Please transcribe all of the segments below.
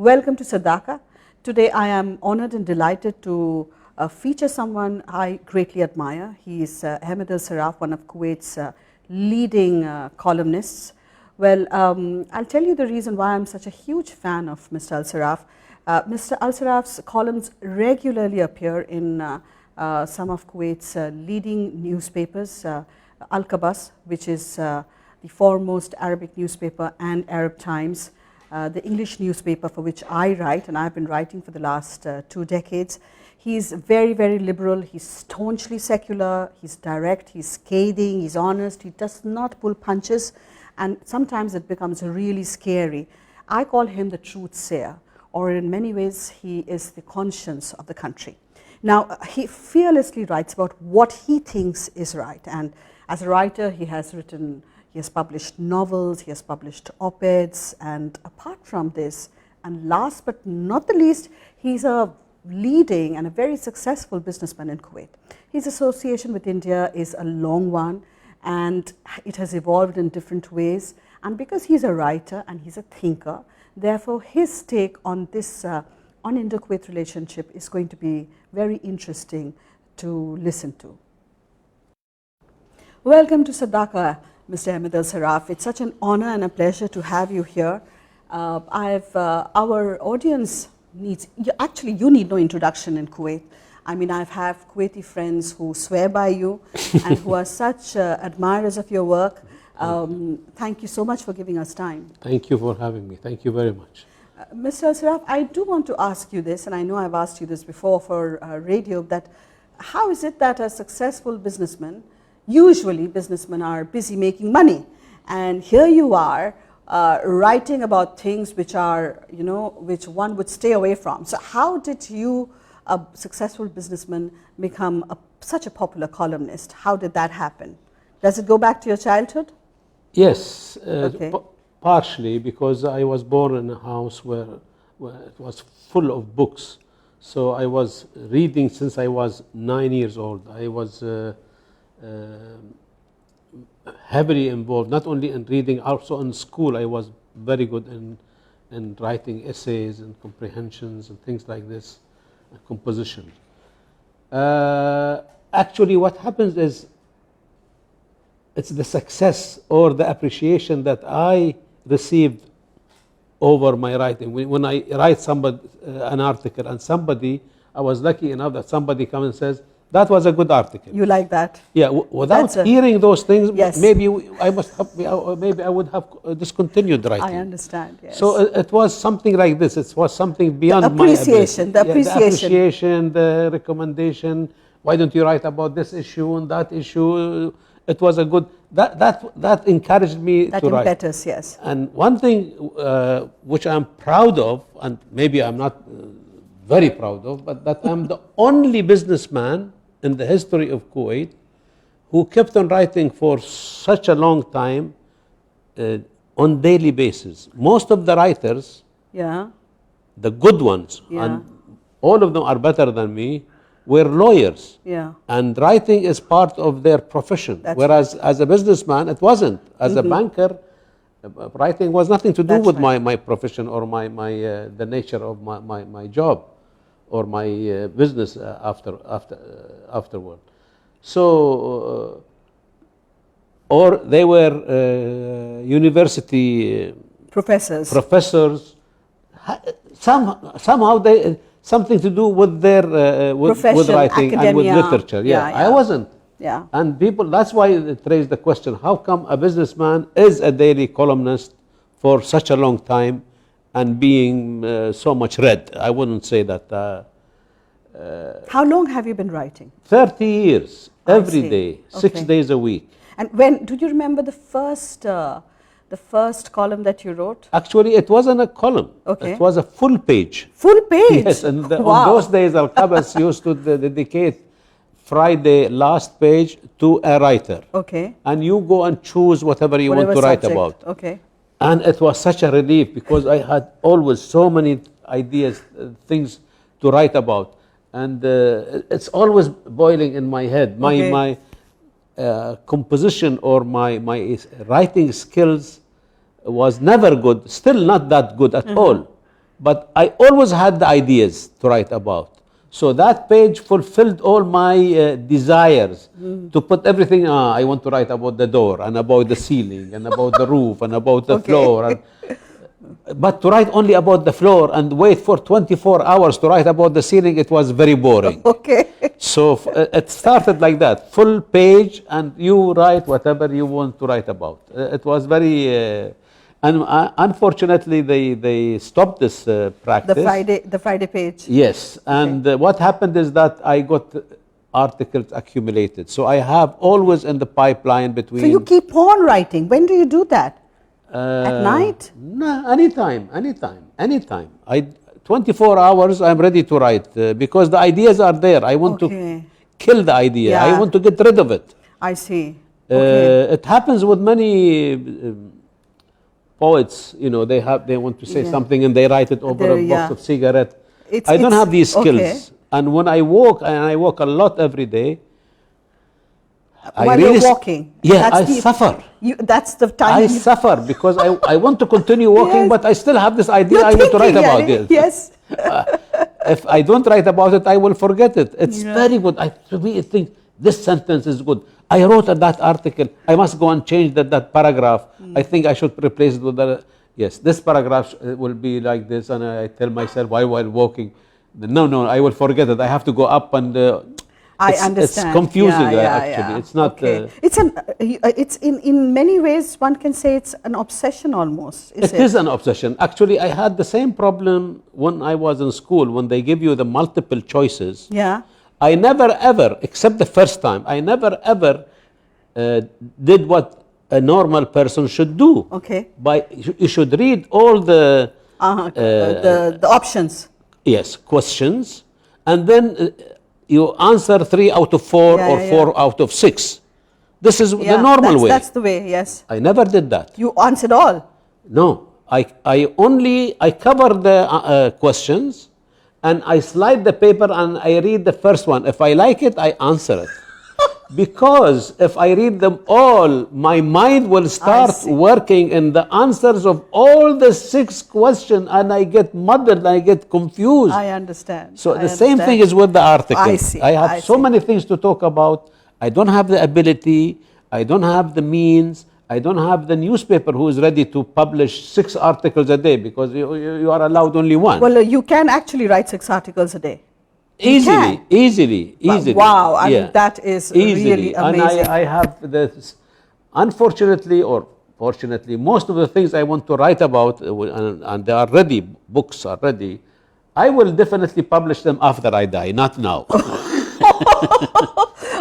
Welcome to Sadaaqa. Today I am honored and delighted to feature someone I greatly admire. He is Ahmed Al Sarraf, one of Kuwait's leading columnists. Well, I'll tell you the reason why I'm such a huge fan of Mr. Al Sarraf. Mr. Al Sarraf's columns regularly appear in some of Kuwait's leading newspapers, Al Qabas, which is the foremost Arabic newspaper, and Arab Times, the English newspaper for which I write, and I've been writing for the last 2 decades. He's very, very liberal, he's staunchly secular, he's direct, he's scathing, he's honest, he does not pull punches, and sometimes it becomes really scary. I call him the truth sayer, or in many ways he is the conscience of the country. Now, he fearlessly writes about what he thinks is right, and as a writer he has published novels, he has published op-eds, and apart from this, and last but not the least, he's a leading and a very successful businessman in Kuwait. His association with India is a long one, and it has evolved in different ways, and because he's a writer and he's a thinker, therefore his take on this on Indo-Kuwait relationship is going to be very interesting to listen to. Welcome to Sadaaqa, Mr. Ahmed Al Sarraf. It's such an honor and a pleasure to have you here. Our audience needs, you need no introduction in Kuwait. I mean, I have Kuwaiti friends who swear by you and who are such admirers of your work. Thank you so much for giving us time. Thank you for having me. Thank you very much. Mr. Al Sarraf, I do want to ask you this, and I know I've asked you this before for radio, that how is it that a successful businessman, usually businessmen are busy making money, and here you are writing about things which are, which one would stay away from. So how did you, a successful businessman, become such a popular columnist? How did that happen? Does it go back to your childhood? Yes, Okay. Partially, because I was born in a house where it was full of books. So I was reading since I was 9 years old. I was heavily involved, not only in reading, also in school. I was very good in writing essays and comprehensions and things like this, composition. Actually, what happens is, it's the success or the appreciation that I received over my writing. When I write an article, and I was lucky enough that somebody comes and says, that was a good article. You like that? Yeah, without hearing those things, yes. maybe I would have discontinued writing. I understand, yes. So it was something like this. It was something beyond my appreciation, the appreciation, the recommendation. Why don't you write about this issue and that issue? It was a good, that encouraged me to write. That impetus, yes. And one thing which I'm proud of, and maybe I'm not very proud of, but that I'm the only businessman in the history of Kuwait who kept on writing for such a long time on daily basis. Most of the writers, the good ones, and all of them are better than me, were lawyers. And writing is part of their profession. Whereas as a businessman, it wasn't. As a banker, writing was nothing to do with my profession or the nature of my job or my business afterward. So, or they were university professors. Somehow they something to do with their with writing academia, and with literature. I wasn't. Yeah. And people, that's why it raised the question, how come a businessman is a daily columnist for such a long time and being so much read? I wouldn't say that. How long have you been writing? 30 years, every day, 6 days a week. And when, do you remember the first column that you wrote? Actually, it wasn't a column. It was a full page. Full page? Yes, and on those days, Al Qabas used to dedicate Friday last page to a writer. And you go and choose whatever you want to write about. And it was such a relief because I had always so many ideas, things to write about. And it's always boiling in my head. My composition or my writing skills was never good, still not that good at all. but I always had the ideas to write about. So that page fulfilled all my desires to put everything. I want to write about the door and about the ceiling and about the roof and about the floor. But to write only about the floor and wait for 24 hours to write about the ceiling, it was very boring. Okay. So it started like that, full page, and you write whatever you want to write about. It was very... and unfortunately, they stopped this practice. The Friday page. Yes, and what happened is that I got articles accumulated. So I have always in the pipeline between... So you keep on writing. When do you do that? At night? No, anytime. 24 hours, I'm ready to write because the ideas are there. I want to kill the idea. Yeah. I want to get rid of it. I see. It happens with many... poets, you know, they want to say something and they write it over a box of cigarette. I don't have these skills. And when I walk, and I walk a lot every day, while you're walking, I suffer. That's the time. I suffer because I want to continue walking, but I still have this idea I want to write about it. Yes. If I don't write about it, I will forget it. It's very good. I think this sentence is good. I wrote that article. I must go and change that paragraph. I think I should replace it with the... Yes, this paragraph will be like this, and I tell myself while walking, no, I will forget it. I have to go up and... I understand. It's confusing, actually. It's not... It's in many ways, one can say it's an obsession almost, It is an obsession. Actually, I had the same problem when I was in school, when they give you the multiple choices. Yeah. I never ever, except the first time, I never ever did what a normal person should do. Okay. You should read all the options. Yes, questions, and then you answer 3 out of 4 or 4 out of 6. This is the normal way. That's the way. Yes. I never did that. You answered all. No, I cover the questions. And I slide the paper and I read the first one. If I like it, I answer it. Because if I read them all, my mind will start working in the answers of all the 6 questions, and I get muddled, I get confused. I understand. So the same thing is with the article. I have so many things to talk about. I don't have the ability. I don't have the means. I don't have the newspaper who is ready to publish 6 articles a day, because you are allowed only 1. Well, you can actually write 6 articles a day. Easily. Wow, I mean, that is really amazing. And I have this, unfortunately or fortunately, most of the things I want to write about, and they are ready, books are ready, I will definitely publish them after I die, not now.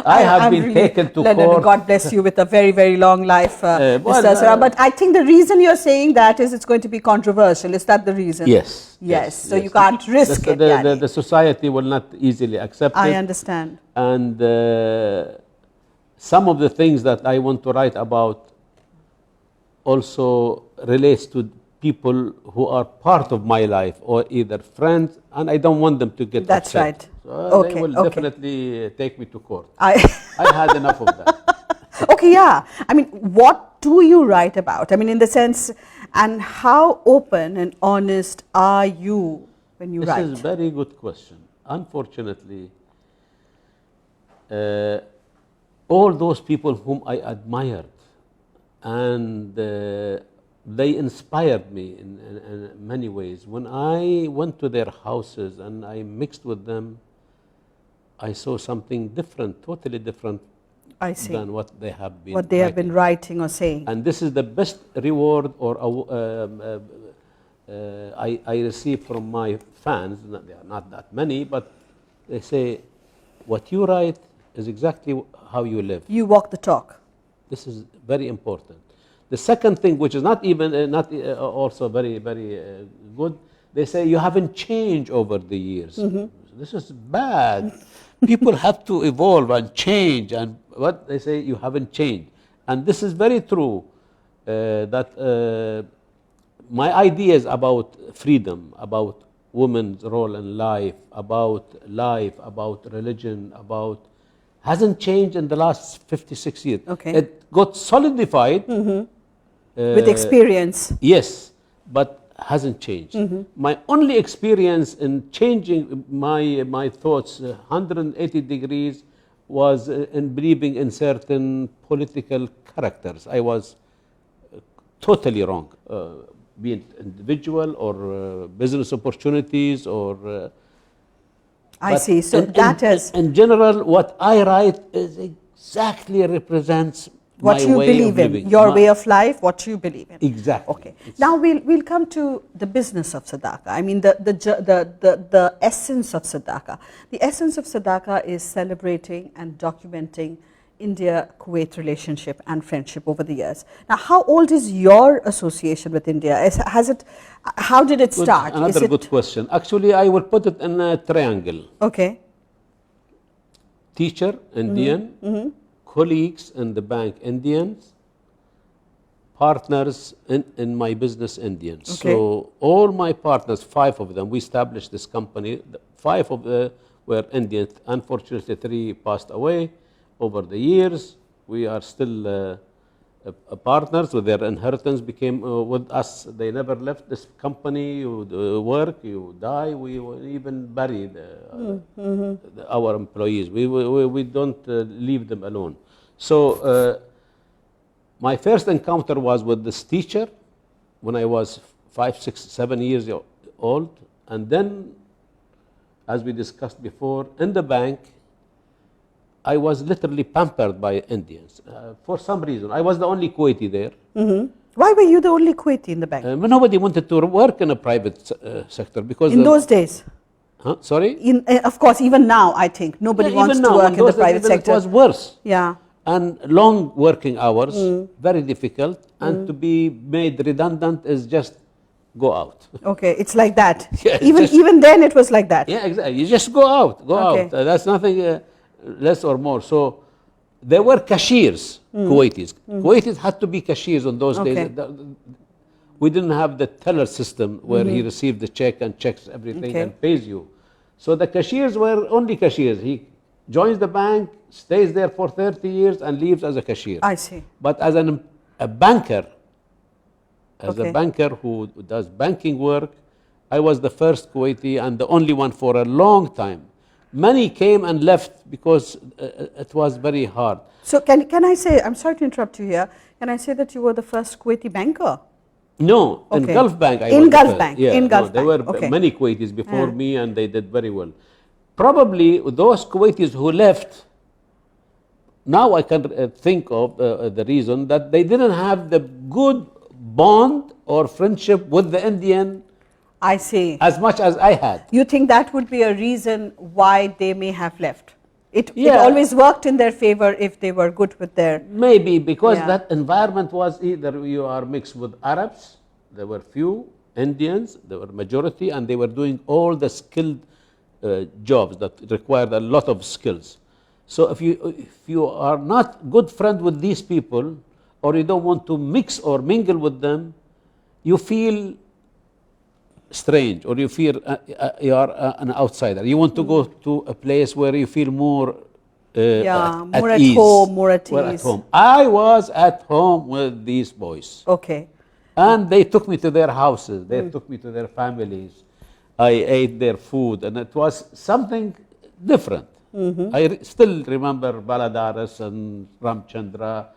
I'm been taken to court. God bless you with a very, very long life, Mr. Al Sarraf. But I think the reason you're saying that is it's going to be controversial. Is that the reason? Yes. So you can't risk it. The society will not easily accept it. I understand. And some of the things that I want to write about also relates to people who are part of my life, or either friends, and I don't want them to get That's upset. right. So they will definitely take me to court. I had enough of that. Okay, yeah. I mean, what do you write about? I mean, in the sense, and how open and honest are you when you write? This is a very good question. Unfortunately, all those people whom I admired, and they inspired me in many ways. When I went to their houses and I mixed with them, I saw something different, totally different than what they have been writing or saying. And this is the best reward or I receive from my fans. They are not that many, but they say, what you write is exactly how you live. You walk the talk. This is very important. The second thing, which is not even also very, very good, they say you haven't changed over the years. This is bad. People have to evolve and change, and what they say, you haven't changed. And this is very true, that my ideas about freedom, about women's role in life, about religion, hasn't changed in the last 56 years. Okay. It got solidified. With experience. Yes, but hasn't changed. My only experience in changing my thoughts 180 degrees was in believing in certain political characters. I was totally wrong, be it individual or business opportunities or. I see. So that is in general, what I write is exactly represents what my you way believe of in, living. your way of life, what you believe in. Exactly. Okay. Now we'll come to the business of Sadaaqa. I mean the essence of Sadaaqa. The essence of Sadaaqa is celebrating and documenting India-Kuwait relationship and friendship over the years. Now, how old is your association with India? How did it start? Another good question. Actually, I will put it in a triangle. Okay. Teacher, Indian, colleagues in the bank, Indians, partners in my business, Indians. Okay. So all my partners, 5 of them, we established this company. 5 of them were Indians. Unfortunately, 3 passed away. Over the years, we are still partners. With their inheritance became with us. They never left this company. You work, you die. We even bury our employees. We don't leave them alone. So my first encounter was with this teacher when I was 5, 6, 7 years old. And then, as we discussed before, in the bank, I was literally pampered by Indians for some reason. I was the only Kuwaiti there. Why were you the only Kuwaiti in the bank? Nobody wanted to work in a private sector because in those days. Sorry. Of course, even now I think nobody wants to work in the private sector. It was worse. Yeah. And long working hours, very difficult, and to be made redundant is just go out. Okay, it's like that. Yeah, even then it was like that. Yeah, exactly. You just go out, out. That's nothing less or more. So there were cashiers, Kuwaitis. Kuwaitis had to be cashiers on those days. We didn't have the teller system where he received the check and checks everything and pays you. So the cashiers were only cashiers. He joins the bank, stays there for 30 years and leaves as a cashier. I see. But as a banker, a banker who does banking work, I was the first Kuwaiti and the only one for a long time. Many came and left because it was very hard. So can I say, I'm sorry to interrupt you here, can I say that you were the first Kuwaiti banker? No, in Gulf Bank I was in Gulf Bank. Yeah, in Gulf there Bank. were many Kuwaitis before me and they did very well. Probably those Kuwaitis who left, now I can think of the reason that they didn't have the good bond or friendship with the Indian. I see. As much as I had. You think that would be a reason why they may have left? It always worked in their favor if they were good with their... Maybe because that environment was either you are mixed with Arabs, there were few, Indians, there were majority, and they were doing all the skilled jobs that required a lot of skills. So if you are not good friend with these people, or you don't want to mix or mingle with them, you feel strange, or you feel you are an outsider. You want to go to a place where you feel more more at ease. Home, more at ease. Home. I was at home with these boys. Okay. And they took me to their houses. They took me to their families. I ate their food, and it was something different. I still remember Baladaris and Ramchandra,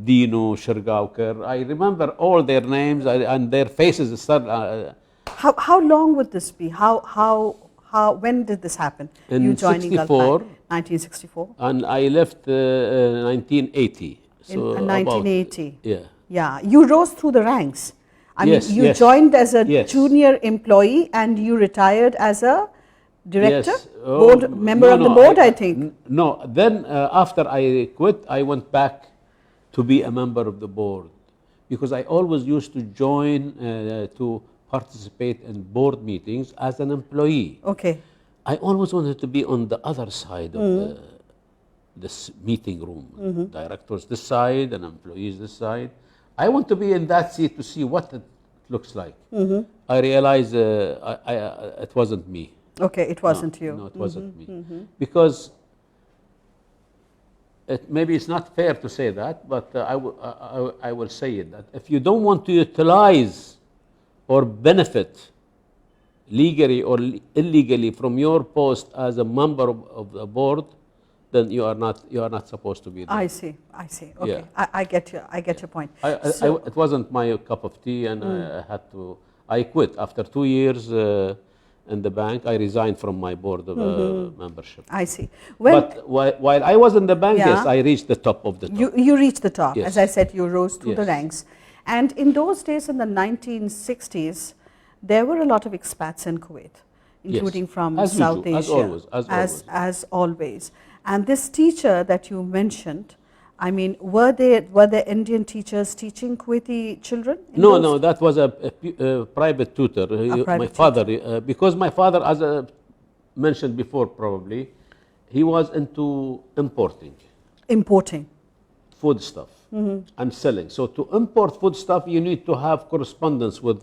Dino, Shirgaonkar. I remember all their names and their faces. How long would this be? When did this happen? In you joining 64, 1964. And I left 1980. So in 1980. Yeah. You rose through the ranks. I mean, you joined as a junior employee and you retired as a director, member of the board, I think. No, then after I quit, I went back to be a member of the board because I always used to join to participate in board meetings as an employee. Okay. I always wanted to be on the other side of this meeting room. Directors this side and employees this side. I want to be in that seat to see what it looks like. I realized it wasn't me. Okay, it wasn't you. No, it wasn't me. Because maybe it's not fair to say that, but I will say it, that if you don't want to utilize or benefit legally or illegally from your post as a member of the board, then you are not supposed to be there. I see. Okay, Yeah. I get your point. It wasn't my cup of tea, and I quit after 2 years in the bank. I resigned from my board of membership. I see. But while I was in the bank, Yeah. yes, I reached the top of the top. You reached the top. Yes. As I said, you rose through the Yes. ranks. And in those days, in the 1960s, there were a lot of expats in Kuwait, including from As South usual, Asia. As always. And this teacher that you mentioned, I mean, were there Indian teachers teaching Kuwaiti children? No, that was a private tutor. Private my father, because my father, as I mentioned before probably, he was into importing food stuff and selling. So to import food stuff, you need to have correspondence with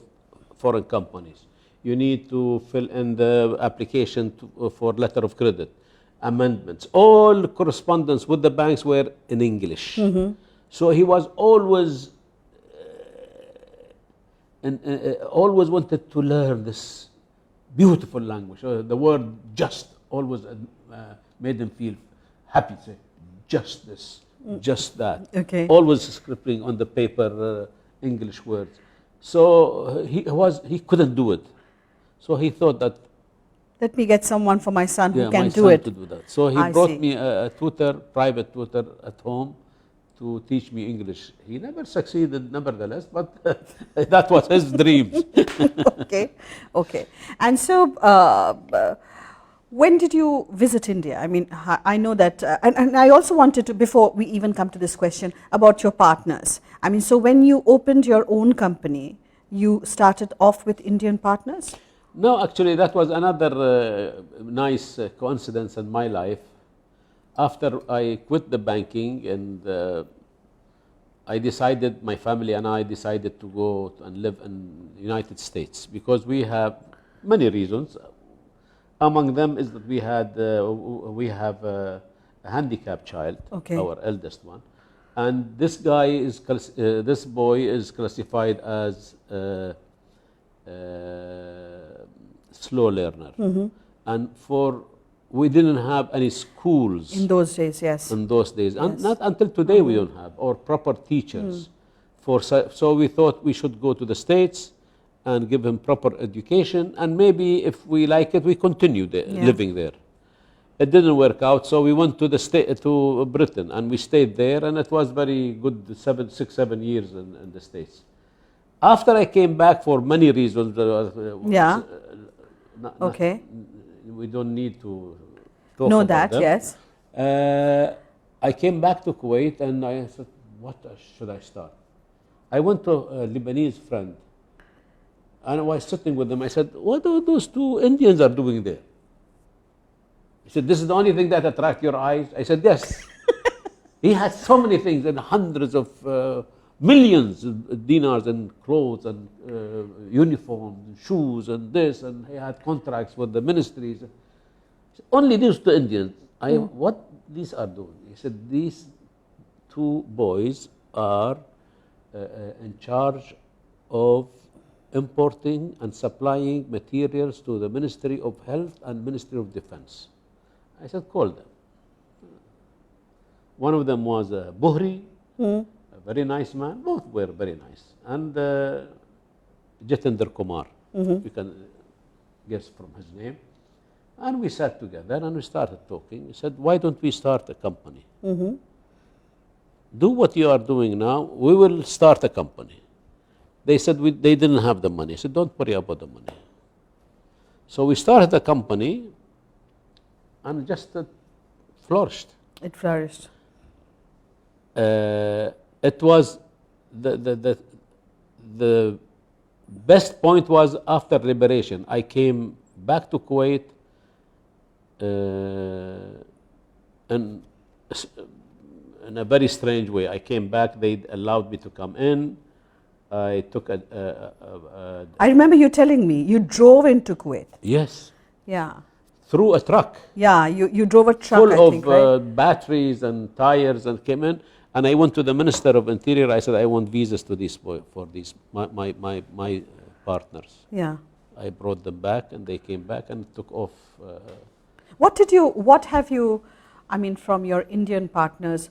foreign companies. You need to fill in the application for letter of credit, amendments. All correspondence with the banks were in English. So he was always always wanted to learn this beautiful language. The word just always made him feel happy. Say, just this, just that. Okay. Always scribbling on the paper English words. So he couldn't do it. So he thought that, let me get someone for my son who can my do son it. to do that. So he brought me a tutor, private tutor at home to teach me English. He never succeeded, nevertheless, but that was his dream. Okay. And so, when did you visit India? I mean, I know that, and I also wanted to, before we even come to this question, about your partners. I mean, so when you opened your own company, you started off with Indian partners? No, actually, that was another nice coincidence in my life. After I quit the banking, and I decided, my family and I decided to go and live in the United States, because we have many reasons. Among them is that we have a handicapped child, our eldest one, and this boy is classified as slow learner, and we didn't have any schools in those days. Yes. In those days, and not until today we don't have, or proper teachers. So we thought we should go to the States and give him proper education, and maybe if we like it, we continue living there. It didn't work out, so we went to Britain, and we stayed there, and it was very good, 7 years in the States. After I came back for many reasons, we don't need to talk about that, them. yes. I came back to Kuwait, and I said, what should I start? I went to a Lebanese friend, and I was sitting with them. I said, what are those two Indians are doing there? He said, this is the only thing that attracts your eyes? I said, yes. He had so many things, and hundreds of millions of dinars and clothes and uniforms and shoes and this, and he had contracts with the ministries. Only these two Indians. What these are doing? He said, these two boys are in charge of importing and supplying materials to the Ministry of Health and Ministry of Defense. I said, call them. One of them was Buhri, a very nice man. Both were very nice. And Jatinder Kumar, you can guess from his name. And we sat together and we started talking. He said, why don't we start a company? Do what you are doing now, we will start a company. They said they didn't have the money. I said, don't worry about the money. So we started a company, and just flourished. It flourished. It was the best point was after liberation. I came back to Kuwait, and in a very strange way. I came back, they allowed me to come in. I took I remember you telling me you drove into Kuwait. Yes. Yeah. Through a truck. Yeah, you drove a truck, full I think, of batteries and tires, and came in. And I went to the Minister of Interior. I said, I want visas to these for these my partners. Yeah. I brought them back and they came back and took off. What have you, I mean, from your Indian partners,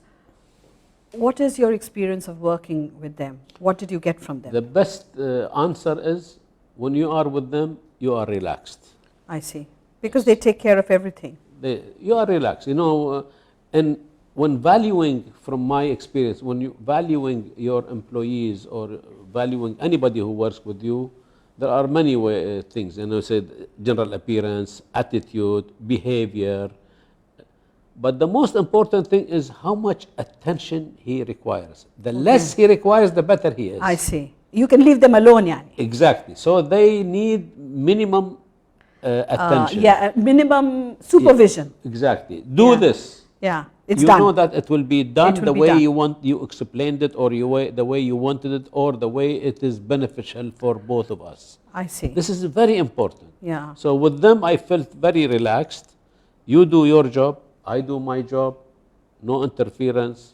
what is your experience of working with them? What did you get from them? The best answer is when you are with them, you are relaxed. I see. Because they take care of everything. You are relaxed, you know, and when valuing, from my experience, when you valuing your employees or valuing anybody who works with you, there are many things, you know, said general appearance, attitude, behavior. But the most important thing is how much attention he requires. The less he requires, the better he is. I see. You can leave them alone, yani. Exactly. So they need minimum attention. Minimum supervision. Yeah, exactly. Do this. Yeah, it's you done. know that it will be done It will the be way done. you want, you explained it, or the way you wanted it, or the way it is beneficial for both of us. I see. This is very important. Yeah. So with them, I felt very relaxed. You do your job, I do my job, no interference.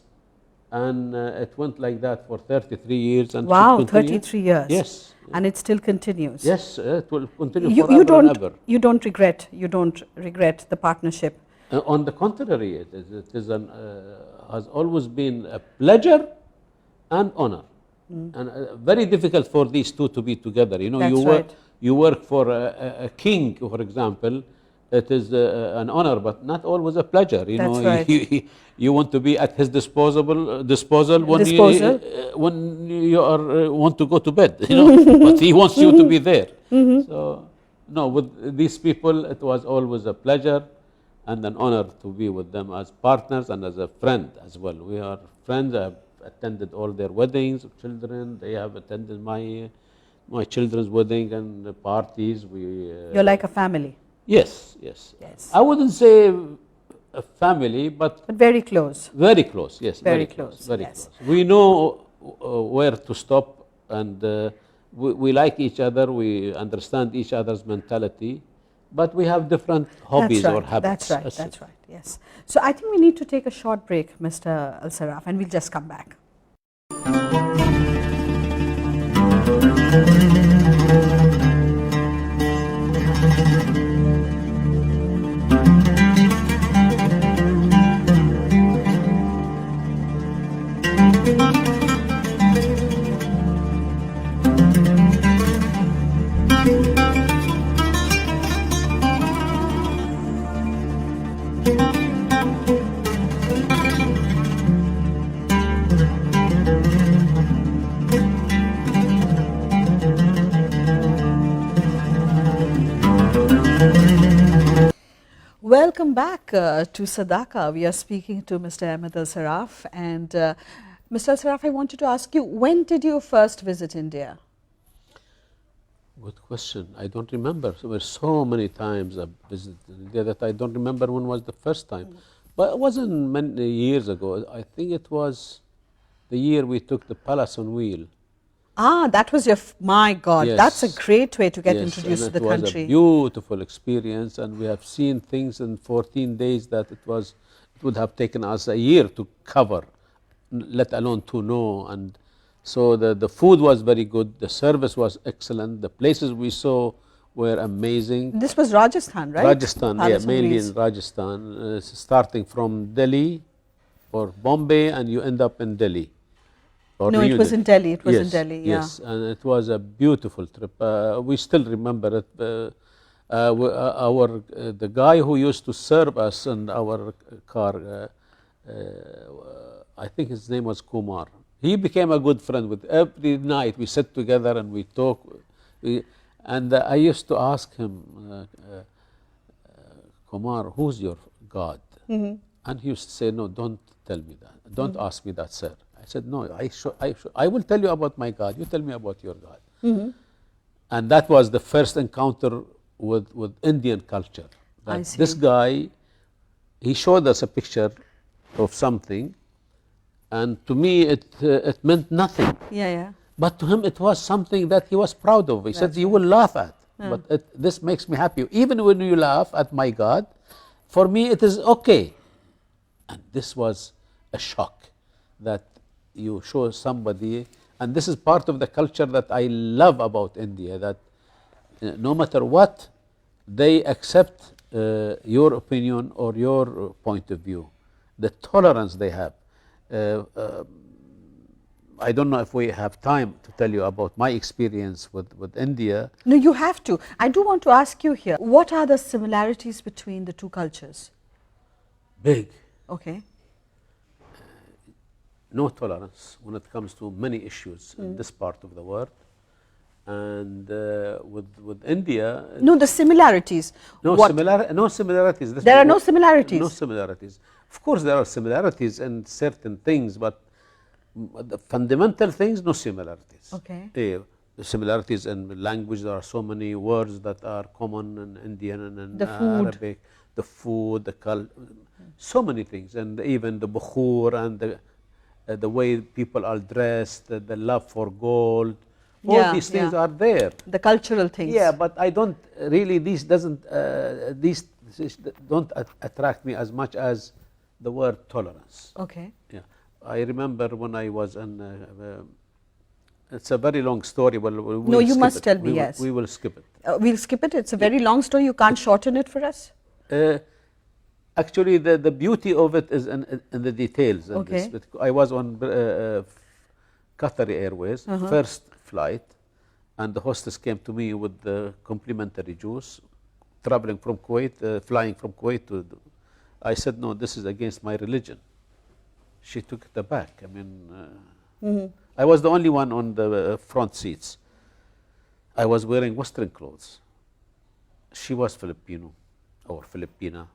And it went like that for 33 years. And Wow, should continue. 33 years. Yes. And it still continues. Yes, it will continue You forever and ever. You don't regret the partnership. On the contrary, it has always been a pleasure and honor. And very difficult for these two to be together. You know, That's you work for a king, for example. It is an honor, but not always a pleasure. You know, you want to be at his disposal when you are want to go to bed. You know, but he wants you to be there. So, no, with these people, it was always a pleasure and an honor to be with them as partners and as a friend as well. We are friends. I have attended all their weddings of children. They have attended my children's wedding and parties. You're like a family. Yes. I wouldn't say a family, but very close. Very close, yes. Very close. We know where to stop, and we like each other. We understand each other's mentality, but we have different hobbies or habits. That's right. Yes. So I think we need to take a short break, Mr. Al Sarraf, and we'll just come back. Welcome back to Sadaaqa. We are speaking to Mr. Ahmed Al Sarraf, and Mr. Al Sarraf, I wanted to ask you, when did you first visit India? Good question. I don't remember. There were so many times I visited India that I don't remember when was the first time. But it wasn't many years ago. I think it was the year we took the Palace on Wheel. Ah, that was my God, yes. That's a great way to get introduced to the country. It was a beautiful experience, and we have seen things in 14 days that it would have taken us a year to cover, let alone to know. And so the food was very good, the service was excellent, the places we saw were amazing. This was Rajasthan, right? Rajasthan, mainly in Rajasthan, starting from Delhi or Bombay, and you end up in Delhi. No, it was in Delhi. It was in Delhi. Yeah. Yes, and it was a beautiful trip. We still remember it. The guy who used to serve us in our car, I think his name was Kumar. He became a good friend. With every night we sit together and we talk. And I used to ask him, Kumar, who's your God? And he used to say, no, don't tell me that. Don't ask me that, sir. I said, no, I will tell you about my God. You tell me about your God. And that was the first encounter with Indian culture. This guy, he showed us a picture of something, and to me it meant nothing. But to him it was something that he was proud of. He said, you will laugh at, but this makes me happy. Even when you laugh at my God, for me it is okay. And this was a shock, that you show somebody And this is part of the culture that I love about India, that no matter what, they accept your opinion or your point of view. The tolerance they have. I don't know if we have time to tell you about my experience with India. No, you have to. I do want to ask you here, what are the similarities between the two cultures? Big. Okay. No tolerance when it comes to many issues in this part of the world. And with India... No, the similarities. No similarities. There are no similarities? No similarities. Of course there are similarities in certain things, but the fundamental things, no similarities. Okay. The similarities in language, there are so many words that are common in Indian and in the food. Arabic. The food, the culture, so many things. And even the bukhur and the way people are dressed, the love for gold. All these things are there. The cultural things. Yeah, but I don't really, these don't attract me as much as the word tolerance. Okay. Yeah, I remember when I was in, it's a very long story, but no, you must tell me, yes. We will skip it. We'll skip it, it's a very long story, you can't shorten it for us? Actually, the beauty of it is in the details. In Okay. this. I was on Qatari Airways, first flight, and the hostess came to me with the complimentary juice, traveling from Kuwait, flying from Kuwait to... I said, no, this is against my religion. She took it aback. I mean, I was the only one on the front seats. I was wearing Western clothes. She was Filipino or Filipina.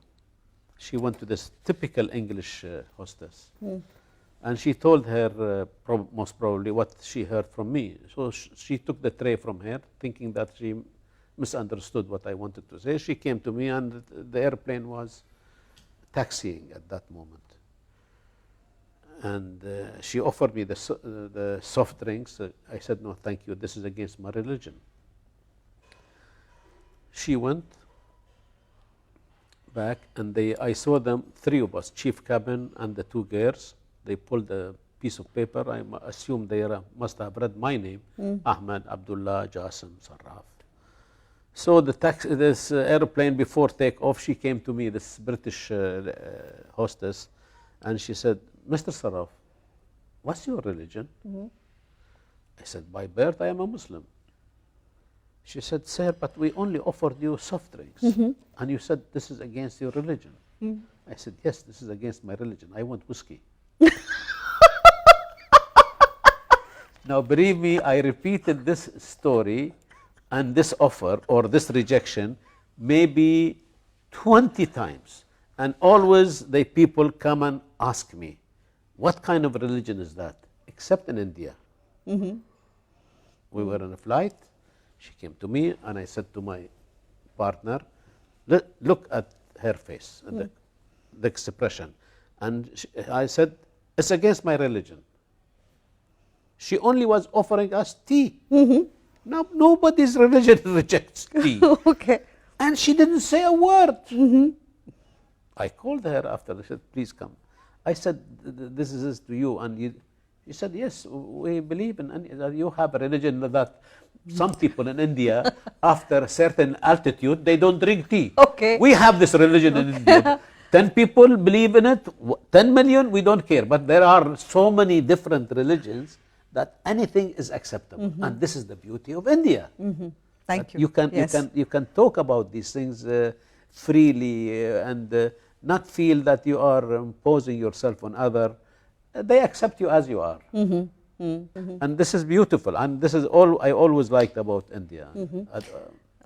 She went to this typical English hostess. And she told her, most probably, what she heard from me. So she took the tray from her, thinking that she misunderstood what I wanted to say. She came to me, and the airplane was taxiing at that moment. And she offered me the soft drinks. I said, no, thank you, this is against my religion. She went back, and I saw them, three of us, chief cabin and the two girls. They pulled a piece of paper. I assume they must have read my name, Ahmed Abdullah Jasim Sarraf. So this airplane, before takeoff, she came to me, this British hostess, and she said, Mr. Sarraf, what's your religion? I said, by birth, I am a Muslim. She said, sir, but we only offered you soft drinks. And you said, this is against your religion. I said, yes, this is against my religion. I want whiskey. Now, believe me, I repeated this story and this offer or this rejection maybe 20 times. And always the people come and ask me, what kind of religion is that? Except in India. We were on a flight. She came to me, and I said to my partner, look at her face, and the expression. And I said, it's against my religion. She only was offering us tea. Now, nobody's religion rejects tea. Okay. And she didn't say a word. I called her after. I said, please come. I said, this is to you. And she said, yes, we believe in you have a religion that some people in India, after a certain altitude, they don't drink tea. Okay. We have this religion in India. 10 people believe in it, 10 million, we don't care. But there are so many different religions that anything is acceptable. And this is the beauty of India. Thank you. You can talk about these things freely and not feel that you are imposing yourself on others. They accept you as you are. And this is beautiful, and this is all I always liked about India.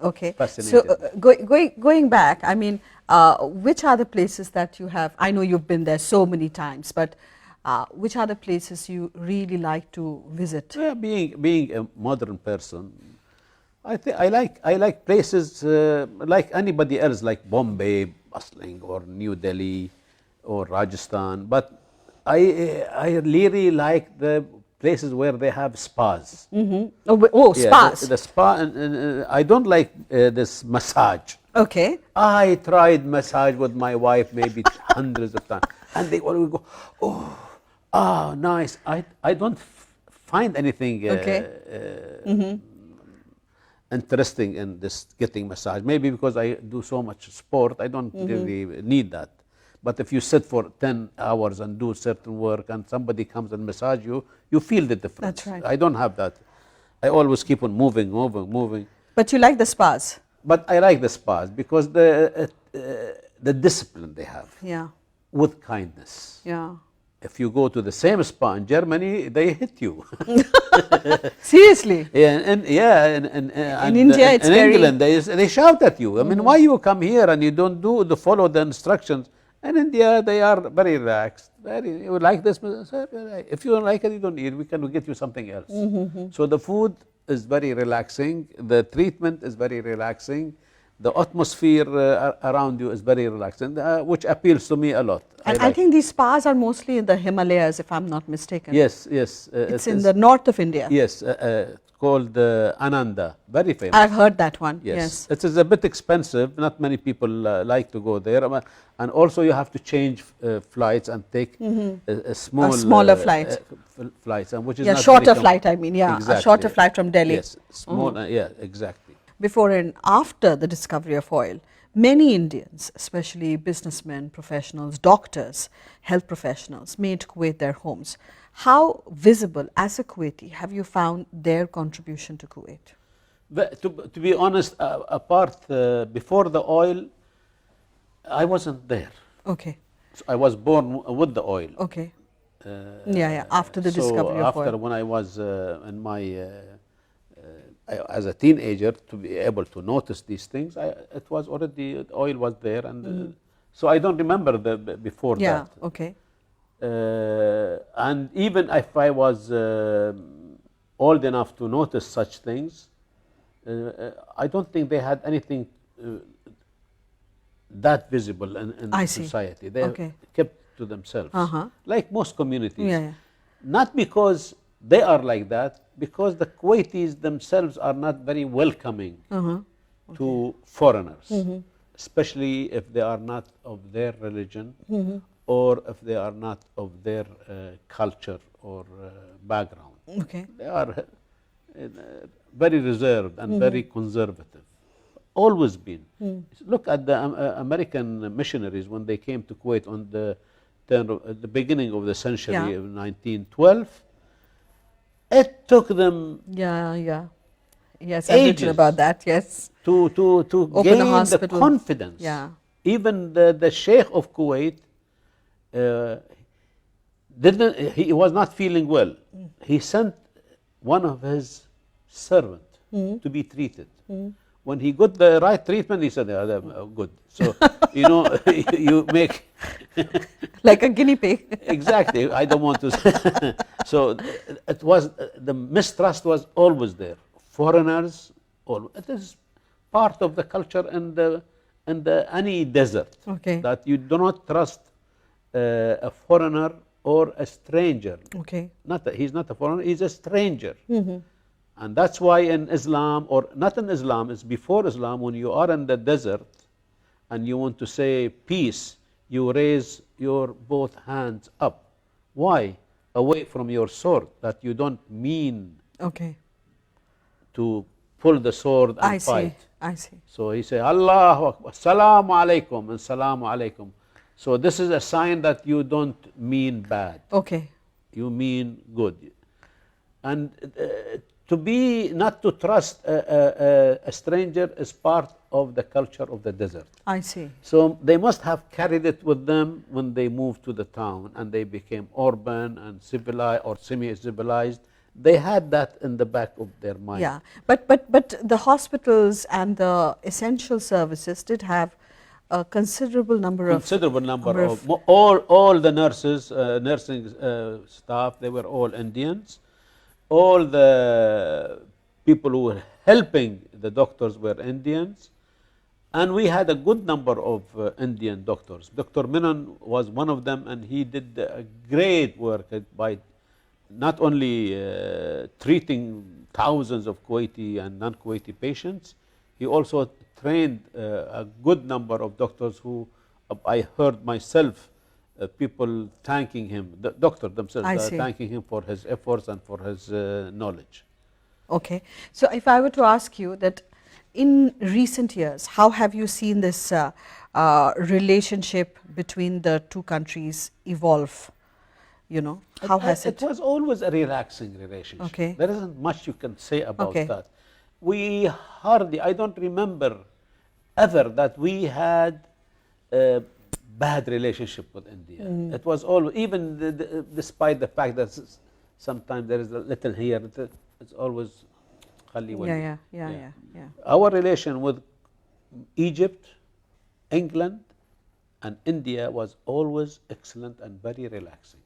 Okay, so going back, I mean, which are the places that you have, I know you've been there so many times, but which are the places you really like to visit? Yeah, being a modern person, I think I like places like anybody else, like Bombay, bustling, or New Delhi, or Rajasthan, but I really like the places where they have spas. Spas. The spa, and I don't like this massage. Okay. I tried massage with my wife maybe hundreds of times, and they always go, oh, nice. I don't find anything interesting in this getting massage. Maybe because I do so much sport, I don't really need that. But if you sit for 10 hours and do certain work and somebody comes and massage you, you feel the difference. That's right. I don't have that. I always keep on moving. But you like the spas? But I like the spas because the discipline they have. Yeah. With kindness. Yeah. If you go to the same spa in Germany, they hit you. Seriously? Yeah, in India, it's in very... England, they shout at you. I mean, why you come here and you don't follow the instructions? In India, they are very relaxed. You like this? If you don't like it, you don't eat. We can get you something else. So the food is very relaxing. The treatment is very relaxing. The atmosphere around you is very relaxing, which appeals to me a lot. And I think these spas are mostly in the Himalayas, if I'm not mistaken. Yes. It's in the north of India. Yes, called Ananda, very famous. I've heard that one. Yes. It is a bit expensive. Not many people like to go there. And also you have to change flights and take a smaller flight. Flights, which is not shorter flight, I mean, exactly. A shorter flight from Delhi. Yes, small, yeah, exactly. Before and after the discovery of oil, many Indians, especially businessmen, professionals, doctors, health professionals, made Kuwait their homes. How visible, as a Kuwaiti, have you found their contribution to Kuwait? But to be honest, before the oil, I wasn't there. Okay. So I was born with the oil. Okay. After the discovery of oil. After when I was in my... as a teenager, to be able to notice these things, it was already, oil was there, and so I don't remember before that. Yeah, okay. And even if I was old enough to notice such things, I don't think they had anything that visible in society. They kept to themselves, like most communities. Not because they are like that, because the Kuwaitis themselves are not very welcoming to foreigners, especially if they are not of their religion or if they are not of their culture or background. Okay. They are very reserved and very conservative, always been. Look at the American missionaries when they came to Kuwait on the beginning of the century of 1912. It took them yes, I've written about that, yes. To gain the confidence. Yeah. Even the Sheikh of Kuwait he was not feeling well. He sent one of his servants to be treated. When he got the right treatment, he said, good. So, you make... like a guinea pig. Exactly. I don't want to... So, it was, the mistrust was always there. Foreigners, it is part of the culture in any desert. Okay. That you do not trust a foreigner or a stranger. Okay. He's not a foreigner, he's a stranger. And that's why in Islam, or not in Islam, it's before Islam, when you are in the desert and you want to say peace, you raise your both hands up. Why? Away from your sword, that you don't mean to pull the sword and fight. I see. So he said, Allahu Akbar, Salaamu Alaikum, and Salaamu Alaikum. So this is a sign that you don't mean bad. Okay. You mean good. And not to trust a stranger is part of the culture of the desert. I see. So they must have carried it with them when they moved to the town and they became urban and civilized or semi-civilized. They had that in the back of their mind. Yeah, but the hospitals and the essential services did have a considerable number of all the nurses, nursing staff. They were all Indians. All the people who were helping the doctors were Indians, and we had a good number of Indian doctors. Dr. Menon was one of them, and he did a great work by not only treating thousands of Kuwaiti and non-Kuwaiti patients, he also trained a good number of doctors who I heard myself people thanking him, the doctor themselves thanking him for his efforts and for his knowledge. Okay. So if I were to ask you that in recent years, how have you seen this relationship between the two countries evolve? You know, how has it? It was always a relaxing relationship. Okay. There isn't much you can say about that. We hardly, I don't remember ever that we had a bad relationship with India. It was always, even despite the fact that sometimes there is a little here, it's always khali wali. Yeah. Our relation with Egypt, England, and India was always excellent and very relaxing.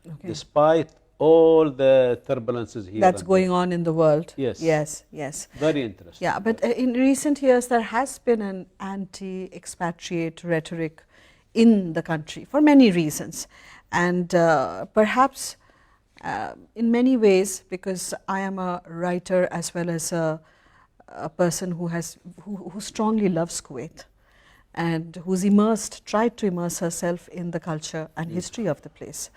Okay. Despite all the turbulences here. That's going on in the world. Yes. Yes. Very interesting. Yeah, but in recent years there has been an anti-expatriate rhetoric in the country for many reasons, and perhaps in many ways, because I am a writer as well as a person who strongly loves Kuwait and who's tried to immerse herself in the culture and history of the place,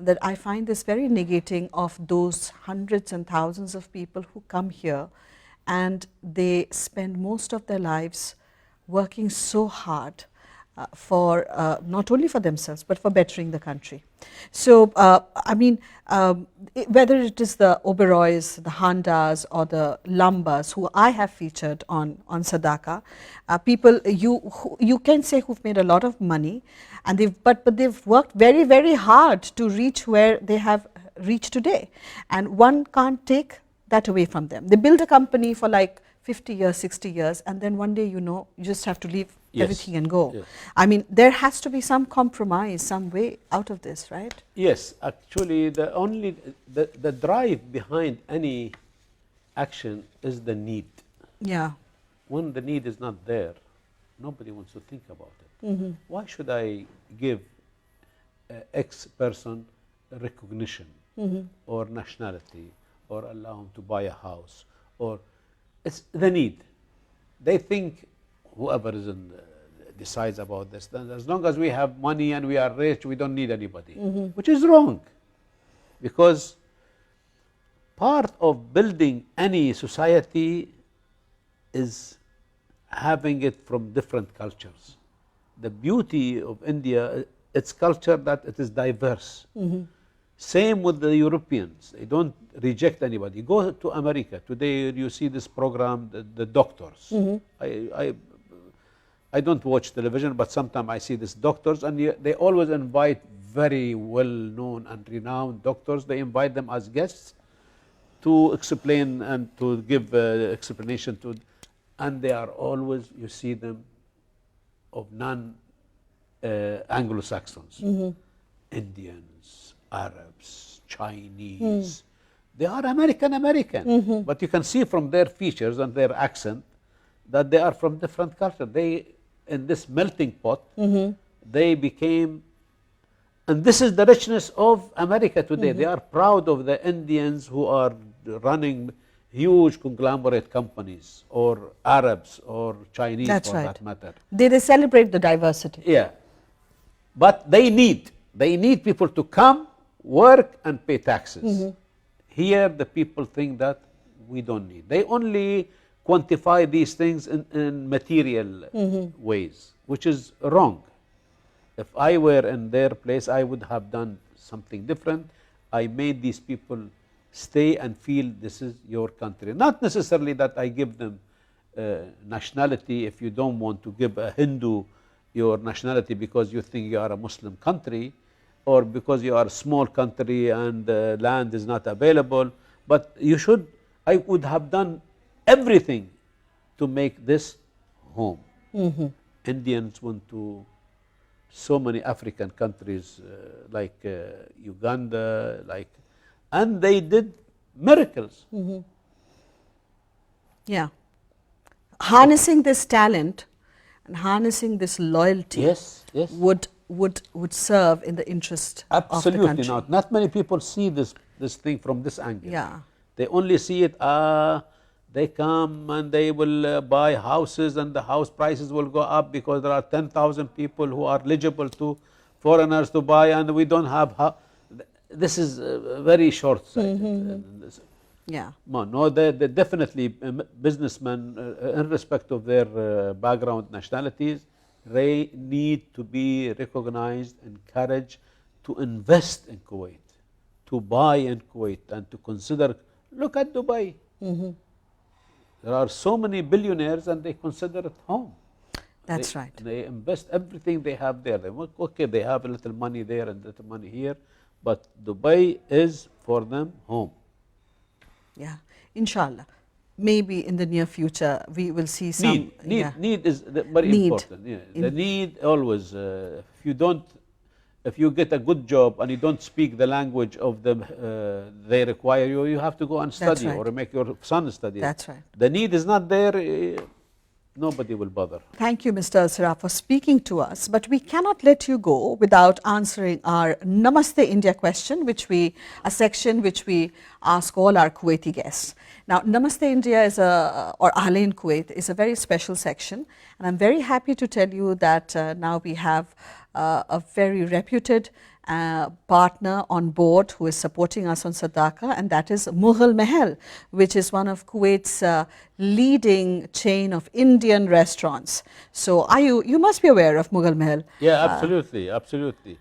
that I find this very negating of those hundreds and thousands of people who come here and they spend most of their lives working so hard for not only for themselves but for bettering the country. So I mean, whether it is the Oberois, the Handas or the Lambas who I have featured on Sadaaqa, people you can say who've made a lot of money, and but they've worked very, very hard to reach where they have reached today, and one can't take that away from them. They build a company for like 50 years, 60 years, and then one day, you just have to leave everything and go. Yes. I mean, there has to be some compromise, some way out of this, right? Yes, actually, the drive behind any action is the need. Yeah. When the need is not there, nobody wants to think about it. Why should I give X person recognition or nationality or allow him to buy a house? Or it's the need. They think whoever is decides about this, then as long as we have money and we are rich, we don't need anybody, which is wrong. Because part of building any society is having it from different cultures. The beauty of India, its culture, that it is diverse. Same with the Europeans. They don't reject anybody. Go to America. Today you see this program, the doctors. I don't watch television, but sometimes I see these doctors, and they always invite very well-known and renowned doctors. They invite them as guests to explain and to give explanation to, and they are always, you see them, of non-Anglo-Saxons, Indians, Arabs, Chinese. They are American, but you can see from their features and their accent that they are from different cultures. They, in this melting pot, they became, and this is the richness of America today. They are proud of the Indians who are running huge conglomerate companies, or Arabs or Chinese for that matter. They celebrate the diversity. Yeah, but they need people to come, work and pay taxes. Here the people think that we don't need. They only quantify these things in material ways, which is wrong. If I were in their place, I would have done something different. I made these people stay and feel this is your country. Not necessarily that I give them nationality. If you don't want to give a Hindu your nationality because you think you are a Muslim country, or because you are a small country and land is not available, but you should, I would have done everything to make this home. Indians went to so many African countries like Uganda, and they did miracles. Yeah. Harnessing this talent and harnessing this loyalty would serve in the interest of the country. Absolutely. Not many people see this thing from this angle. Yeah. They only see it, they come and they will buy houses and the house prices will go up because there are 10,000 people who are eligible foreigners to buy, and we don't have. This is very short-sighted. Yeah. No, they definitely businessmen, irrespective of their background, nationalities, they need to be recognized, encouraged to invest in Kuwait, to buy in Kuwait, and to consider. Look at Dubai. There are so many billionaires, and they consider it home. That's right. They invest everything they have there. Okay, they have a little money there and a little money here, but Dubai is for them home. Yeah, inshallah. Maybe in the near future we will see some need is very important. Yeah. The need always. If you get a good job and you don't speak the language of them, they require you. You have to go and study, or make your son study. That's right. The need is not there. Nobody will bother. Thank you, Mr. Al Sarraf, for speaking to us. But we cannot let you go without answering our Namaste India question, a section which we ask all our Kuwaiti guests. Now, Namaste India is or Ahle in Kuwait is a very special section, and I'm very happy to tell you that now we have a very reputed partner on board who is supporting us on Sadaaqa, and that is Mughal Mahal, which is one of Kuwait's leading chain of Indian restaurants. So you must be aware of Mughal Mahal. Yeah, absolutely, absolutely.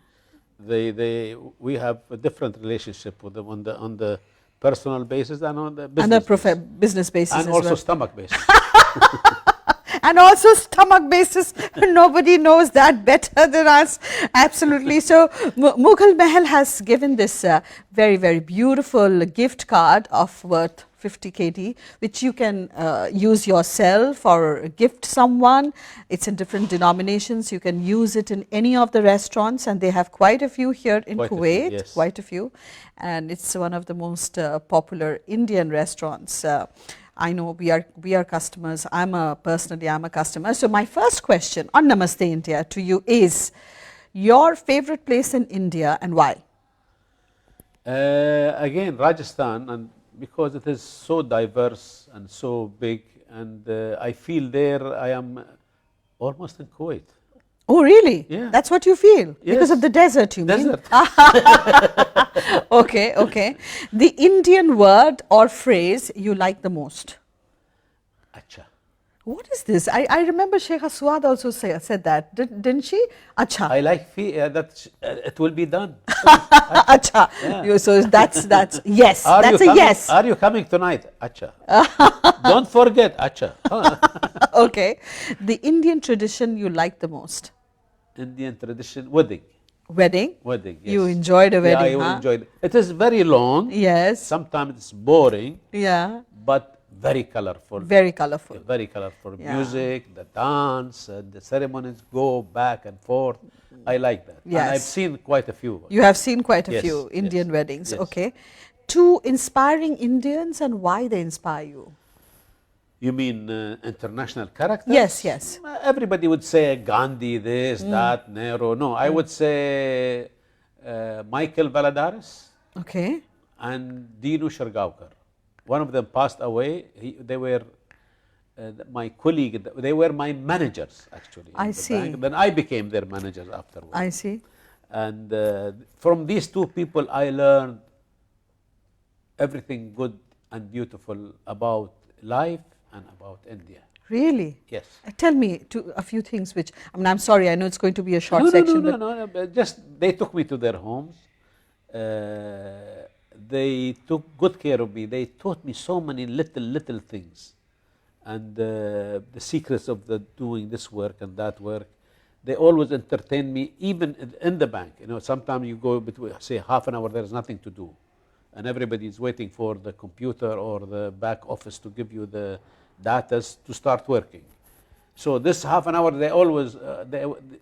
We have a different relationship with them on the personal basis and on the business basis, and also stomach basis. And also stomach basis, nobody knows that better than us. Absolutely. So Mughal Mahal has given this very, very beautiful gift card of worth 50 KD, which you can use yourself or gift someone. It's in different denominations. You can use it in any of the restaurants, and they have quite a few here in Kuwait. Quite a few. And it's one of the most popular Indian restaurants. I know we are customers. Personally I'm a customer. So my first question on Namaste India to you is your favorite place in India and why? Again, Rajasthan, and because it is so diverse and so big, and I feel there I am almost in Kuwait. Oh, really? Yeah. That's what you feel? Yes. Because of the desert, you mean? Okay, okay. The Indian word or phrase you like the most? Acha. What is this? I remember Sheikh Aswad also said that, didn't she? Acha. I like that it will be done. Acha. Yeah. So that's yes. That's a yes. Are you coming tonight? Acha. Don't forget Acha. Okay. The Indian tradition you like the most? Indian tradition, wedding. Wedding? Wedding, yes. You enjoyed a wedding, Yeah, I enjoyed it. It is very long. Yes. Sometimes it's boring. Yeah. But very colorful. Very colorful. Very colorful. Yeah. Music, the dance, the ceremonies go back and forth. I like that. Yes. And I've seen quite a few. You have seen quite a few Indian weddings. Yes. Okay. 2 inspiring Indians and why they inspire you? You mean international characters? Yes, yes. Everybody would say Gandhi, this, that, Nehru. No, I would say Michael Valadares. Okay. And Dinu Shargaonkar. One of them passed away. They were my colleague. They were my managers, actually. I see. Bank. Then I became their managers afterwards. I see. And from these 2 people, I learned everything good and beautiful about life and about India. Really? Yes. Tell me a few things which, I'm sorry, I know it's going to be a short section. No. Just they took me to their homes. They took good care of me. They taught me so many little things. And the secrets of doing this work and that work. They always entertain me, even in the bank. You know, sometimes you go between, say, half an hour, there's nothing to do. And everybody is waiting for the computer or the back office to give you the data to start working. So this half an hour, they always,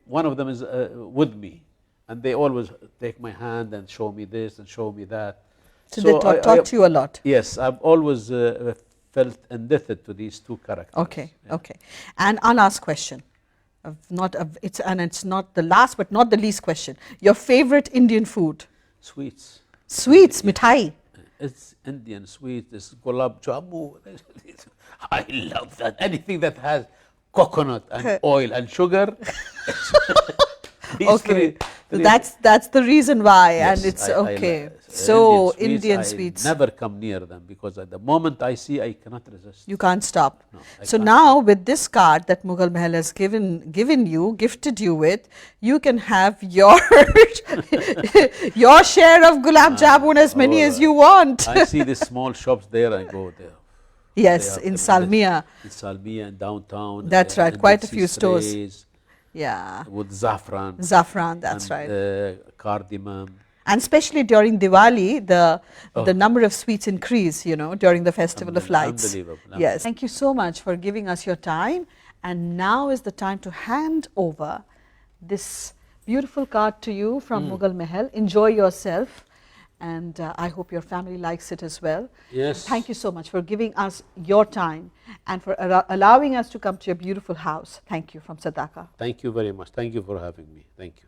one of them is with me. And they always take my hand and show me this and show me that. So they taught you a lot. Yes, I've always felt indebted to these 2 characters. Okay, okay. And our last question. It's not the last but not the least question. Your favorite Indian food? Sweets. Sweets, mithai. It's Indian sweet, it's gulab jamu. I love that. Anything that has coconut and oil and sugar. These That's the reason why, Yes, and it's I okay. like So Indian Indian sweets, sweets. I never come near them because at the moment I see, I cannot resist. You can't stop. No, I So can't. now with this card that Mughal Mahal has gifted you with, you can have your your share of gulab jamun, as many as you want. I see the small shops there, I go there. Yes, They in have Salmiya. In Salmiya and downtown. That's right, and quite you'll a few see stores. strays Yeah, with saffron. Zafran, that's and, right. Cardamom. And especially during Diwali, the number of sweets increase, you know, during the festival of lights. Unbelievable. Yes. Thank you so much for giving us your time. And now is the time to hand over this beautiful card to you from Mughal Mahal. Enjoy yourself. And I hope your family likes it as well. Yes. Thank you so much for giving us your time and for allowing us to come to your beautiful house. Thank you from Sadaaqa. Thank you very much. Thank you for having me. Thank you.